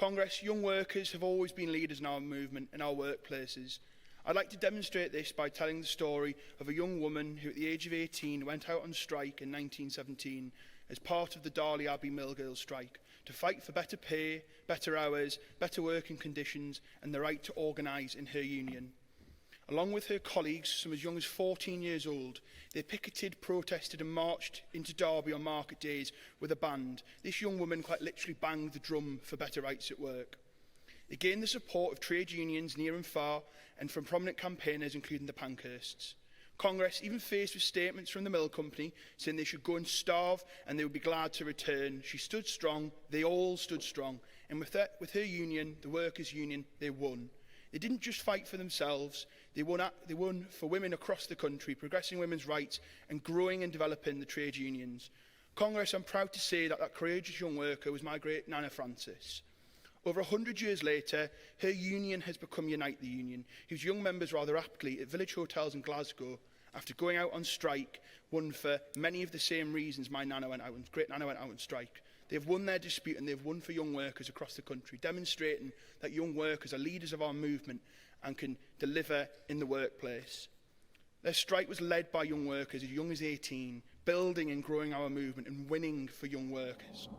Congress, young workers have always been leaders in our movement and our workplaces. I'd like to demonstrate this by telling the story of a young woman who at the age of 18 went out on strike in 1917 as part of the Darley Abbey Mill Girls strike to fight for better pay, better hours, better working conditions and the right to organise in her union. Along with her colleagues, some as young as 14 years old, they picketed, protested and marched into Derby on market days with a band. This young woman quite literally banged the drum for better rights at work. They gained the support of trade unions near and far and from prominent campaigners including the Pankhursts. Congress even faced with statements from the mill company saying they should go and starve and they would be glad to return. She stood strong, they all stood strong, and with her union, the workers' union, they won. They didn't just fight for themselves, they won for women across the country, progressing women's rights and growing and developing the trade unions. Congress, I'm proud to say that courageous young worker was my great Nana Francis. Over 100 years later, her union has become Unite the Union, whose young members rather aptly at village hotels in Glasgow, after going out on strike, won for many of the same reasons my great Nana went out on strike. They have won their dispute and they have won for young workers across the country, demonstrating that young workers are leaders of our movement and can deliver in the workplace. Their strike was led by young workers as young as 18, building and growing our movement and winning for young workers.